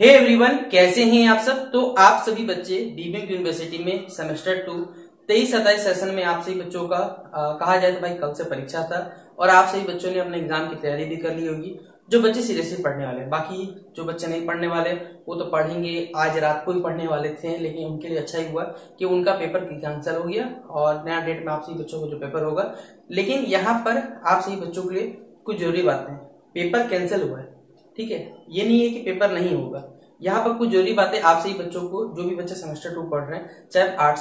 Hey everyone, कैसे हैं आप सब। तो आप सभी बच्चे डीबीएम यूनिवर्सिटी में सेमेस्टर 2 23-27 सेशन में आप सभी बच्चों का कहा जाए तो भाई कल से परीक्षा था और आप सभी बच्चों ने अपने एग्जाम की तैयारी भी कर ली होगी। जो बच्चे सीरियसली पढ़ने वाले, बाकी जो बच्चे नहीं पढ़ने वाले वो तो पढ़ेंगे, आज रात को ही पढ़ने वाले थे, लेकिन उनके लिए अच्छा ही हुआ कि उनका पेपर कैंसिल हो गया और नया डेट में आप सभी बच्चों को जो पेपर होगा। लेकिन यहाँ पर आप सभी बच्चों के लिए कुछ जरूरी बातें, पेपर कैंसिल हुआ है, ठीक है, ये नहीं है कि पेपर नहीं होगा। यहाँ पर कुछ जरूरी बातें आप सही बच्चों को, जो भी बच्चे सेमेस्टर 2 पढ़ रहे हैं, चाहे आर्ट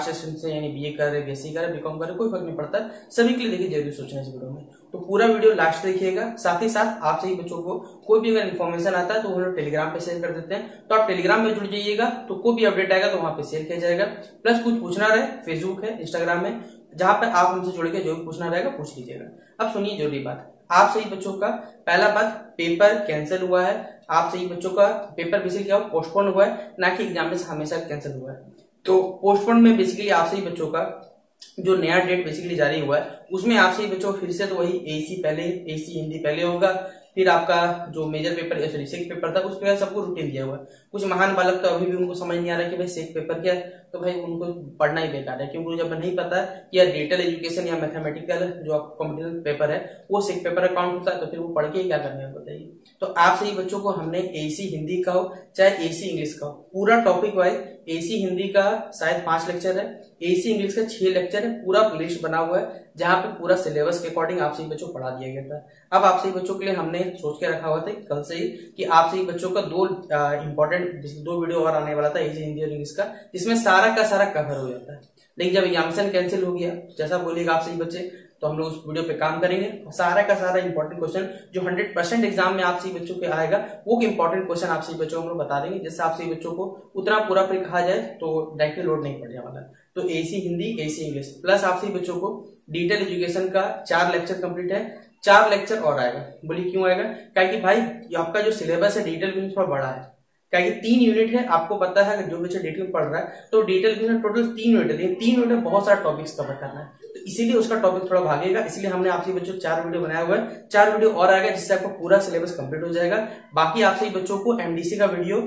सेक्शन से यानी बीए कर रहे, बीएससी कर रहे, बीकॉम कर रहे, कोई फर्क नहीं पड़ता, सभी के लिए देखिए जरूरी सोचना इस वीडियो में। तो पूरा वीडियो लास्ट देखिएगा। साथ ही साथ आप सही बच्चों को कोई भी अगर इन्फॉर्मेशन आता है तो वो लोग टेलीग्राम पे शेयर कर देते हैं, तो आप टेलीग्राम में जुड़ जाइएगा, तो कोई भी अपडेट आएगा तो वहां पे शेयर किया जाएगा। प्लस कुछ पूछना रहे, फेसबुक है, इंस्टाग्राम है, जहां पर आप हमसे जुड़ के जो भी पूछना रहेगा पूछ लीजिएगा। अब सुनिए जरूरी बात, आप सही बच्चों का पहला बात, पेपर कैंसिल हुआ है। आप सही बच्चों का पेपर बेसिकली क्या पोस्टपोन हुआ है, ना कि एग्जाम में हमेशा कैंसिल हुआ है। तो पोस्टपोन में बेसिकली आप सही बच्चों का जो नया डेट बेसिकली जारी हुआ है उसमें आप सही बच्चों फिर से तो वही एसी पहले, एसी हिंदी पहले होगा, फिर आपका जो major paper sorry sec paper था उस पर सबको रूटीन दिया हुआ है। कुछ महान बालक तो अभी भी उनको समझ नहीं आ रहा कि भाई सेक पेपर क्या है, तो भाई उनको पढ़ना ही बेकार है, क्योंकि जब नहीं पता कि यार डिजिटल एजुकेशन या मैथमेटिकल जो आपका कॉम्पिटिशन पेपर है वो सेक पेपर अकाउंट होता है, तो फिर वो पढ़ के क्या करना है बताइए। तो आप सही बच्चों को हमने एसी हिंदी का हो चाहे एसी इंग्लिश का हो, पूरा टॉपिक वाइज, एसी हिंदी का शायद 5 लेक्चर है, एसी इंग्लिश का 6 लेक्चर है, पूरा प्लेलिस्ट बना हुआ है जहां पे पूरा सिलेबस के अकॉर्डिंग आप सही बच्चों को पढ़ा दिया गया था। अब आप सही बच्चों के लिए हमने सोच के रखा हुआ था कल से ही कि आप सही बच्चों का 2 इंपॉर्टेंट 2 वीडियो और आने वाला था एसी हिंदी और इंग्लिश का, जिसमें सारा का सारा कवर हो जाता है। लेकिन जब एग्जामिनेशन कैंसिल हो गया, जैसा बोलिएगा आप सही बच्चे, तो हम लोग उस वीडियो पे काम करेंगे। सारा का सारा इंपॉर्टेंट क्वेश्चन जो 100% एग्जाम में आप सही बच्चों के आएगा वो इंपॉर्टेंट क्वेश्चन आप सही बच्चों को हम लोग बता देंगे, जिससे आप सही बच्चों को उतना पूरा फिर कहा जाए तो डायरेक्टली लोड नहीं पड़ने वाला। तो AC Hindi, AC English, plus आप सही बच्चों को डिजिटल एजुकेशन का 4 लेक्चर कंप्लीट है, 4 लेक्चर और आएगा। बोलिए क्यों आएगा? क्योंकि भाई आपका जो सिलेबस है डिजिटल एजुकेशन थोड़ा बड़ा है, क्योंकि 3 यूनिट है। आपको पता है कि जो बच्चा डिटेल पढ़ रहा है तो डिटेल एजुकेशन टोटल 3 यूनिट है, 3 यूनिट में बहुत सारा टॉपिक्स कवर करना है, तो इसीलिए उसका टॉपिक थोड़ा भागेगा। इसलिए हमने आपसे बच्चों 4 वीडियो बनाया हुआ है, 4 वीडियो और आएगा, जिससे आपको पूरा सिलेबस कंप्लीट हो जाएगा। बाकी आप सही बच्चों को एमडीसी का वीडियो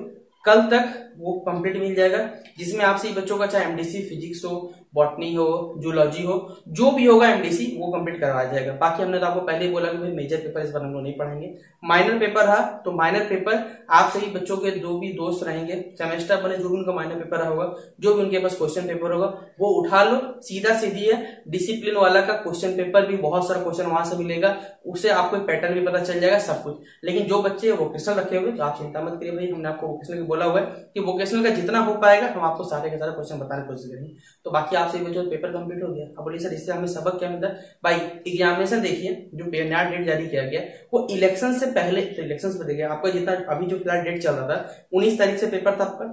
कल तक वो कंप्लीट मिल जाएगा, जिसमें आप सही बच्चों का चाहे एमडीसी फिजिक्स हो, बॉटनी हो, जूलॉजी हो, जो भी होगा एमडीसी वो कंप्लीट करवाया जाएगा। बाकी हमने तो आपको पहले ही बोला कि भाई मेजर पेपर इस बार हम लोग नहीं पढ़ेंगे, माइनर पेपर रहा तो माइनर पेपर आप सही बच्चों के जो भी दोस्त रहेंगे सेमेस्टर बने, जो भी उनका माइनर पेपर होगा, जो भी उनके पास क्वेश्चन पेपर होगा वो उठा लो, सीधा सीधी है। डिसिप्लिन वाला का क्वेश्चन पेपर भी बहुत सारा क्वेश्चन वहां से मिलेगा, उससे आपको पैटर्न भी पता चल जाएगा सब कुछ। लेकिन जो बच्चे वोकेशनल रखे हुए तो आप चिंता मत करिए, भाई हमने आपको वोकेशनल बोला हुआ है कि वोकेशनल का जितना हो पाएगा हम आपको सारे के सारे क्वेश्चन बताने की कोशिश करेंगे। तो बाकी आपसे बच्चों पेपर कंप्लीट हो गया। अब बोलिए सर इससे हमें सबक क्या मिलता है? भाई एग्जामिनेशन देखिए, जो नया डेट जारी किया गया वो इलेक्शन से पहले, तो इलेक्शन से देखिए आपका जितना अभी जो फिलहाल डेट चल रहा था 19 तारीख से पेपर था आपका,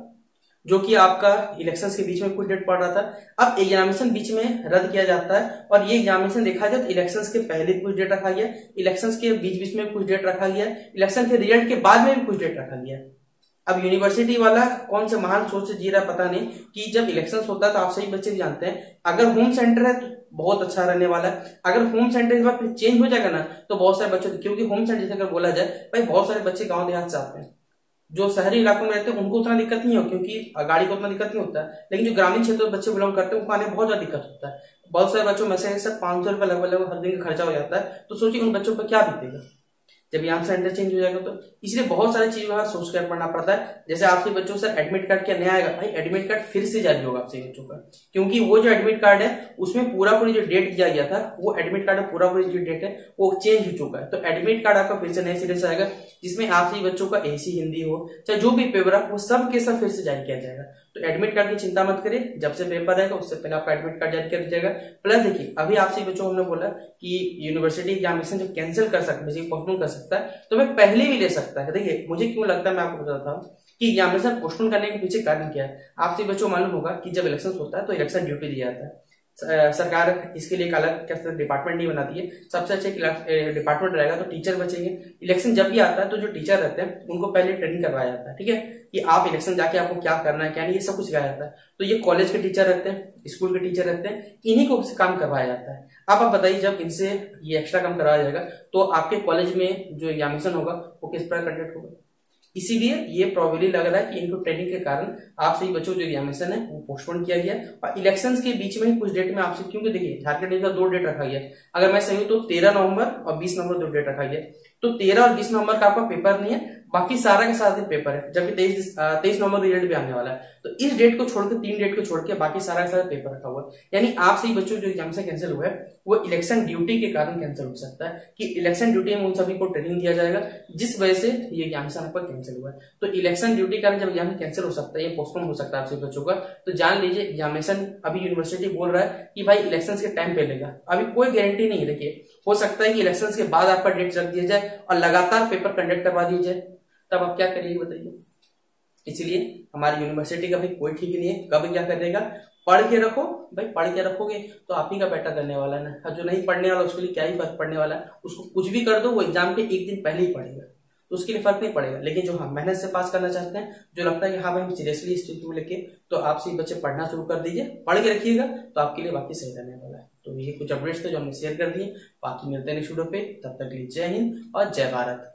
जो कि आपका इलेक्शन के बीच में कुछ डेट पड़ रहा था। अब एग्जामिनेशन बीच में रद्द किया जाता है और ये एग्जामिनेशन देखा जाए तो इलेक्शन के पहले कुछ डेट रखा गया, इलेक्शन के बीच में कुछ डेट रखा गया, इलेक्शन के रिजल्ट के बाद में भी कुछ डेट रखा गया। अब यूनिवर्सिटी वाला कौन से महान सोच से जी रहा पता नहीं कि जब इलेक्शन होता है तो आप सही बच्चे भी जानते हैं, अगर होम सेंटर है तो बहुत अच्छा रहने वाला है। अगर होम सेंटर इस बार फिर चेंज हो जाएगा ना तो बहुत सारे बच्चों, क्योंकि होम सेंटर जैसे अगर बोला जाए, भाई बहुत सारे बच्चे गांव देहात से आते हैं, जो शहरी इलाकों में रहते हैं उनको उतना दिक्कत नहीं हो, क्योंकि गाड़ी को उतना दिक्कत नहीं होता है, लेकिन जो ग्रामीण क्षेत्र में बच्चे बिलोंग करते हैं उनको आने बहुत ज्यादा दिक्कत होता है। बहुत सारे बच्चों में से सर 500 रुपए लगभग हर दिन का खर्चा हो जाता है, तो सोचिए उन बच्चों पर क्या बीतेगा जब यहाँ सेंटर चेंज हो जाएगा। तो इसलिए बहुत सारी चीजों का सोच कर पढ़ना पड़ता है। जैसे आपसे बच्चों सर एडमिट कार्ड क्या नया आएगा, भाई एडमिट कार्ड फिर से जारी होगा आपसे बच्चों का, क्योंकि वो जो एडमिट कार्ड है उसमें पूरा पूरी जो डेट दिया गया था वो एडमिट कार्ड में पूरा पूरी जो डेट है वो चेंज हो चुका है। तो एडमिट कार्ड आपका फिर से नए सिरे से आएगा, जिसमें आप सही बच्चों का एसी हिंदी हो चाहे जो भी पेपर है वो सब के सब फिर से जारी किया जाएगा। तो एडमिट कार्ड की चिंता मत करिए, जब से पेपर आएगा उससे पहले आपका एडमिट कार्ड जारी कर जाएगा। प्लस देखिए अभी आपसे बच्चों हमने बोला कि यूनिवर्सिटी एग्जामिनेशन जो कैंसिल कर सकता है, पोस्टपोन कर सकता है, तो मैं पहले भी ले सकता है। देखिए मुझे क्यों लगता है मैं आपको बताता हूँ कि एग्जामिनेशन पोस्टपोन करने के पीछे कारण क्या है। आपसे बच्चों मालूम होगा कि जब इलेक्शन होता है तो इलेक्शन ड्यूटी दी जाता है, सरकार इसके लिए एक अलग क्या डिपार्टमेंट नहीं बनाती है। सबसे अच्छे डिपार्टमेंट रहेगा तो टीचर बचेंगे। इलेक्शन जब भी आता है तो जो टीचर रहते हैं उनको पहले ट्रेनिंग करवाया जाता है, ठीक है, कि आप इलेक्शन जाके आपको क्या करना है क्या नहीं, ये सब कुछ सिखाया जाता है। तो ये कॉलेज के टीचर रहते हैं, स्कूल के टीचर रहते हैं, इन्हीं को काम करवाया जाता है। आप बताइए जब इनसे ये एक्स्ट्रा काम करवाया जाएगा तो आपके कॉलेज में जो एग्जामिनेशन होगा वो किस प्रकार कंडक्ट होगा? इसीलिए ये प्रोबेबली लग रहा है कि इनको ट्रेनिंग के कारण आप सभी बच्चों जो एग्जामिनेशन है वो पोस्टपोन किया गया और इलेक्शंस के बीच में ही कुछ डेट में आपसे, क्योंकि देखिए झारखंड का 2 डेट रखा गया, अगर मैं सही हूं तो 13 नवंबर और 20 नवंबर 2 डेट रखा गया। तो 13 और 20 नवंबर का आपका पेपर नहीं है, बाकी सारा का सारा दिन पेपर है, जबकि 23 नवंबर रिजल्ट भी आने वाला है। तो इस डेट को छोड़कर 3 डेट को छोड़ के बाकी सारा का सारा पेपर रखा हुआ है। यानी आप सही बच्चों जो एग्जाम से कैंसिल हुआ है वो इलेक्शन ड्यूटी के कारण कैंसिल हो सकता है, कि इलेक्शन ड्यूटी में उन सभी को ट्रेनिंग दिया जाएगा जिस वजह से ये एग्जामिनेशन आपका कैंसिल हुआ है। तो इलेक्शन ड्यूटी के कारण जब एग्जाम कैंसिल हो सकता है या पोस्टपोन हो सकता है आप सभी बच्चों का, तो जान लीजिए एग्जामिनेशन अभी यूनिवर्सिटी बोल रहा है कि भाई इलेक्शन के टाइम पे लेगा, अभी कोई गारंटी नहीं है। देखिए हो सकता है कि इलेक्शन के बाद आपका डेट रख दिया जाए और लगातार पेपर कंडक्ट करवा दिया जाए, तब आप क्या करिए बताइए। इसलिए हमारी यूनिवर्सिटी का भी कोई ठीक नहीं है कब क्या करेगा। पढ़ के रखो भाई, पढ़ के रखोगे तो आप ही का बेटा करने वाला है ना, जो नहीं पढ़ने वाला उसके लिए क्या ही फर्क पड़ने वाला है। उसको कुछ भी कर दो, वो एग्जाम के एक दिन पहले ही पढ़ेगा तो उसके लिए फर्क नहीं पड़ेगा। लेकिन जो हम मेहनत से पास करना चाहते हैं, जो लगता है कि हाँ भाई हम सीरियसली इस चीज को लेके, तो आप सभी बच्चे पढ़ना शुरू कर दीजिए, पढ़ के रखिएगा तो आपके लिए बाकी सही रहने वाला है। तो ये कुछ अपडेट्स थे जो हमने शेयर कर दिए, बाकी मिलते हैं नेक्स्ट वीडियो पे, तब तक के लिए जय हिंद और जय भारत।